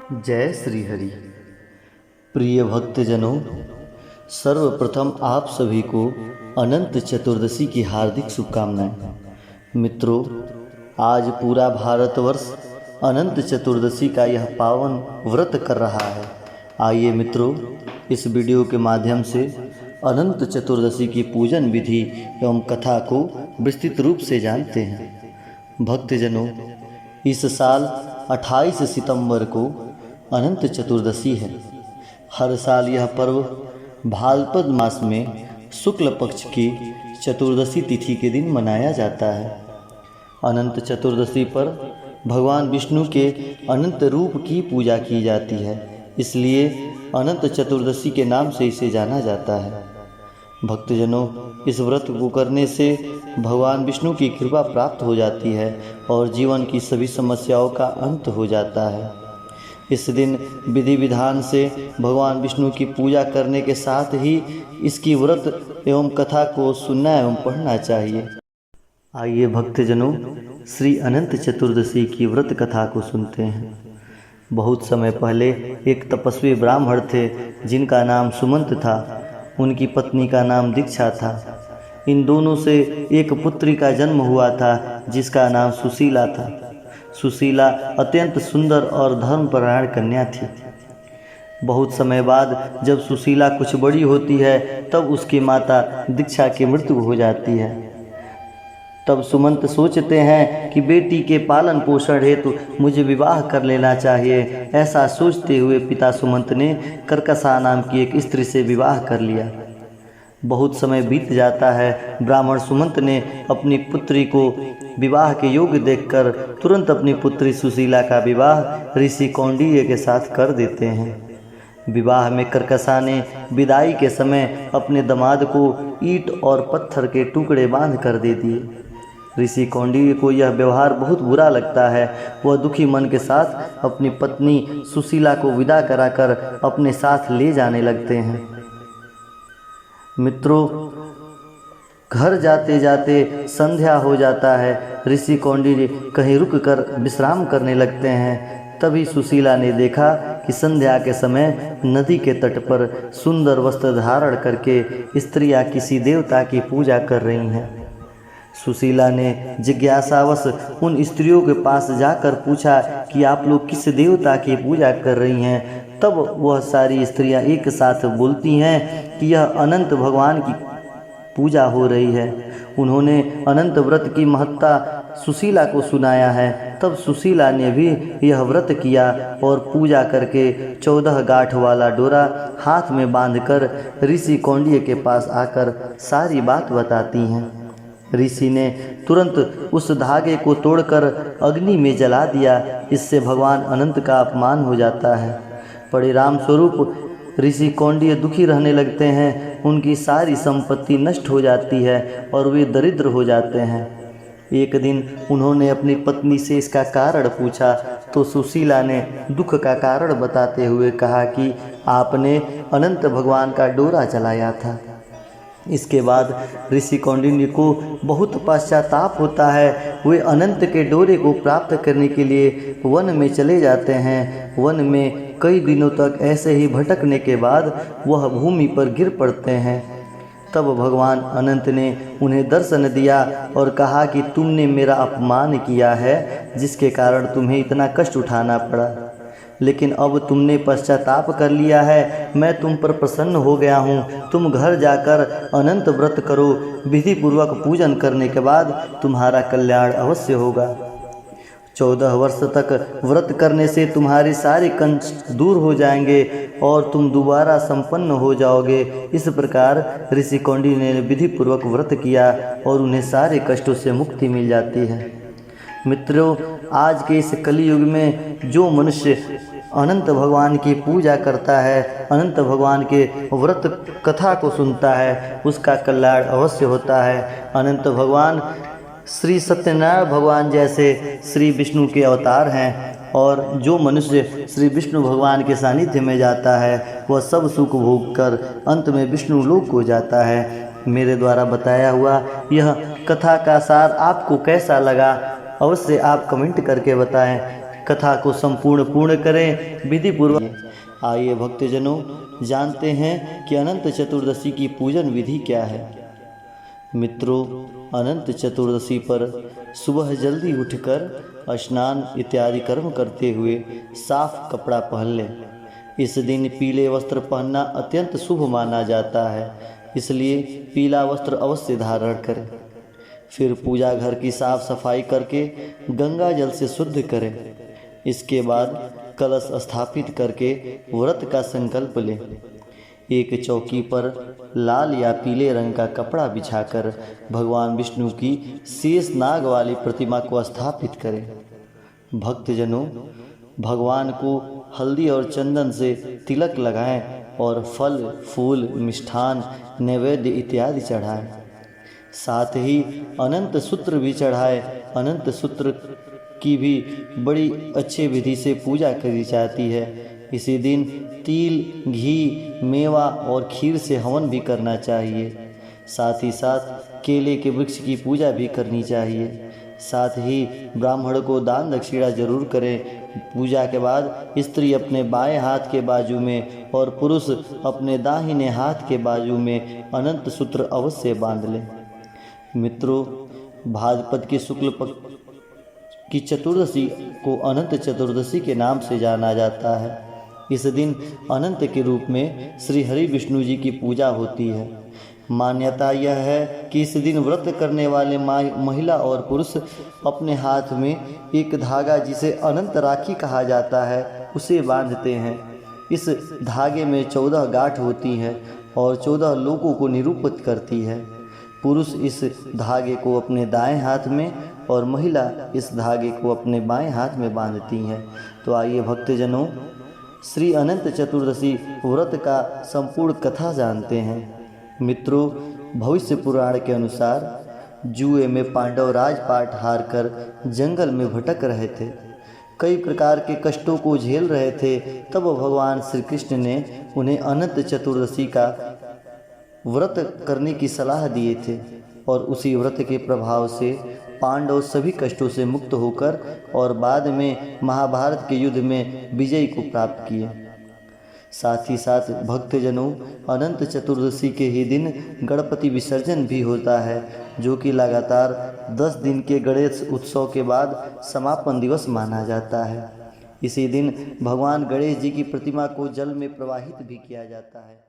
जय श्री हरि। प्रिय भक्तजनों, सर्वप्रथम आप सभी को अनंत चतुर्दशी की हार्दिक शुभकामनाएं। मित्रों, आज पूरा भारतवर्ष अनंत चतुर्दशी का यह पावन व्रत कर रहा है। आइए मित्रों, इस वीडियो के माध्यम से अनंत चतुर्दशी की पूजन विधि एवं कथा को विस्तृत रूप से जानते हैं। भक्तजनों, इस साल 28 सितंबर को अनंत चतुर्दशी है। हर साल यह पर्व भाद्रपद मास में शुक्ल पक्ष की चतुर्दशी तिथि के दिन मनाया जाता है। अनंत चतुर्दशी पर भगवान विष्णु के अनंत रूप की पूजा की जाती है, इसलिए अनंत चतुर्दशी के नाम से इसे जाना जाता है। भक्तजनों, इस व्रत को करने से भगवान विष्णु की कृपा प्राप्त हो जाती है और जीवन की सभी समस्याओं का अंत हो जाता है। इस दिन विधि विधान से भगवान विष्णु की पूजा करने के साथ ही इसकी व्रत एवं कथा को सुनना एवं पढ़ना चाहिए। आइए भक्तजनों, श्री अनंत चतुर्दशी की व्रत कथा को सुनते हैं। बहुत समय पहले एक तपस्वी ब्राह्मण थे जिनका नाम सुमंत था। उनकी पत्नी का नाम दीक्षा था। इन दोनों से एक पुत्री का जन्म हुआ था जिसका नाम सुशीला था। सुशीला अत्यंत सुंदर और धर्मपरायण कन्या थी। बहुत समय बाद जब सुशीला कुछ बड़ी होती है तब उसकी माता दीक्षा की मृत्यु हो जाती है। तब सुमंत सोचते हैं कि बेटी के पालन पोषण हेतु मुझे विवाह कर लेना चाहिए। ऐसा सोचते हुए पिता सुमंत ने कर्कशा नाम की एक स्त्री से विवाह कर लिया। बहुत समय बीत जाता है। ब्राह्मण सुमंत ने अपनी पुत्री को विवाह के योग्य देखकर तुरंत अपनी पुत्री सुशीला का विवाह ऋषि कौंडिन्य के साथ कर देते हैं। विवाह में कर्कशा ने विदाई के समय अपने दामाद को ईंट और पत्थर के टुकड़े बांध कर दे दिए। ऋषि कौंडिन्य को यह व्यवहार बहुत बुरा लगता है। वह दुखी मन के साथ अपनी पत्नी सुशीला को विदा कराकर अपने साथ ले जाने लगते हैं। मित्रों, घर जाते जाते संध्या हो जाता है। ऋषि कौंडिन्य कहीं रुक कर विश्राम करने लगते हैं। तभी सुशीला ने देखा कि संध्या के समय नदी के तट पर सुंदर वस्त्र धारण करके स्त्रियां किसी देवता की पूजा कर रही हैं। सुशीला ने जिज्ञासावश उन स्त्रियों के पास जाकर पूछा कि आप लोग किस देवता की पूजा कर रही हैं। तब वह सारी स्त्रियां एक साथ बोलती हैं कि यह अनंत भगवान की पूजा हो रही है। उन्होंने अनंत व्रत की महत्ता सुशीला को सुनाया है। तब सुशीला ने भी यह व्रत किया और पूजा करके 14 गांठ वाला डोरा हाथ में बांधकर ऋषि कौंडिन्य के पास आकर सारी बात बताती हैं। ऋषि ने तुरंत उस धागे को तोड़कर अग्नि में जला दिया। इससे भगवान अनंत का अपमान हो जाता है। परिणाम स्वरूप ऋषि कौंडिन्य दुखी रहने लगते हैं। उनकी सारी संपत्ति नष्ट हो जाती है और वे दरिद्र हो जाते हैं। एक दिन उन्होंने अपनी पत्नी से इसका कारण पूछा तो सुशीला ने दुख का कारण बताते हुए कहा कि आपने अनंत भगवान का डोरा जलाया था। इसके बाद ऋषि कौंडिन्य को बहुत पश्चाताप होता है। वे अनंत के डोरे को प्राप्त करने के लिए वन में चले जाते हैं। वन में कई दिनों तक ऐसे ही भटकने के बाद वह भूमि पर गिर पड़ते हैं। तब भगवान अनंत ने उन्हें दर्शन दिया और कहा कि तुमने मेरा अपमान किया है, जिसके कारण तुम्हें इतना कष्ट उठाना पड़ा, लेकिन अब तुमने पश्चाताप कर लिया है। मैं तुम पर प्रसन्न हो गया हूँ। तुम घर जाकर अनंत व्रत करो। विधि पूर्वक पूजन करने के बाद तुम्हारा कल्याण अवश्य होगा। 14 वर्ष तक व्रत करने से तुम्हारे सारे कष्ट दूर हो जाएंगे और तुम दोबारा संपन्न हो जाओगे। इस प्रकार ऋषि कौंडिन्य ने विधि पूर्वक व्रत किया और उन्हें सारे कष्टों से मुक्ति मिल जाती है। मित्रों, आज के इस कलियुग में जो मनुष्य अनंत भगवान की पूजा करता है, अनंत भगवान के व्रत कथा को सुनता है, उसका कल्याण अवश्य होता है। अनंत भगवान श्री सत्यनारायण भगवान जैसे श्री विष्णु के अवतार हैं और जो मनुष्य श्री विष्णु भगवान के सानिध्य में जाता है वह सब सुख भोग कर अंत में विष्णु लोक को जाता है। मेरे द्वारा बताया हुआ यह कथा का सार आपको कैसा लगा, अवश्य आप कमेंट करके बताएं। कथा को संपूर्ण पूर्ण करें विधि पूर्वक। आइए भक्तजनों जानते हैं कि अनंत चतुर्दशी की पूजन विधि क्या है। मित्रों, अनंत चतुर्दशी पर सुबह जल्दी उठकर स्नान इत्यादि कर्म करते हुए साफ कपड़ा पहन लें। इस दिन पीले वस्त्र पहनना अत्यंत शुभ माना जाता है, इसलिए पीला वस्त्र अवश्य धारण करें। फिर पूजा घर की साफ सफाई करके गंगा जल से शुद्ध करें। इसके बाद कलश स्थापित करके व्रत का संकल्प लें। एक चौकी पर लाल या पीले रंग का कपड़ा बिछाकर भगवान विष्णु की शेष नाग वाली प्रतिमा को स्थापित करें। भक्तजनों, भगवान को हल्दी और चंदन से तिलक लगाएं और फल फूल मिष्ठान नैवेद्य इत्यादि चढ़ाएं। साथ ही अनंत सूत्र भी चढ़ाएं। अनंत सूत्र की भी बड़ी अच्छे विधि से पूजा करी जाती है। इसी दिन तिल, घी, मेवा और खीर से हवन भी करना चाहिए। साथ ही साथ केले के वृक्ष की पूजा भी करनी चाहिए। साथ ही ब्राह्मण को दान दक्षिणा जरूर करें। पूजा के बाद स्त्री अपने बाएं हाथ के बाजू में और पुरुष अपने दाहिने हाथ के बाजू में अनंत सूत्र अवश्य बांध लें। मित्रों, भाद्रपद के शुक्ल पक्ष की चतुर्दशी को अनंत चतुर्दशी के नाम से जाना जाता है। इस दिन अनंत के रूप में श्री हरि विष्णु जी की पूजा होती है। मान्यता यह है कि इस दिन व्रत करने वाले महिला और पुरुष अपने हाथ में एक धागा जिसे अनंत राखी कहा जाता है उसे बांधते हैं। इस धागे में 14 गांठ होती हैं और 14 लोगों को निरूपित करती है। पुरुष इस धागे को अपने दाएं हाथ में और महिला इस धागे को अपने बाएं हाथ में बांधती हैं। तो आइए भक्तजनों, श्री अनंत चतुर्दशी व्रत का संपूर्ण कथा जानते हैं। मित्रों, भविष्य पुराण के अनुसार जुए में पांडव राजपाट हारकर जंगल में भटक रहे थे। कई प्रकार के कष्टों को झेल रहे थे। तब भगवान श्री कृष्ण ने उन्हें अनंत चतुर्दशी का व्रत करने की सलाह दिए थे और उसी व्रत के प्रभाव से पांडव सभी कष्टों से मुक्त होकर और बाद में महाभारत के युद्ध में विजय को प्राप्त किए। साथ ही साथ भक्तजनों, अनंत चतुर्दशी के ही दिन गणपति विसर्जन भी होता है, जो कि लगातार 10 दिन के गणेश उत्सव के बाद समापन दिवस माना जाता है। इसी दिन भगवान गणेश जी की प्रतिमा को जल में प्रवाहित भी किया जाता है।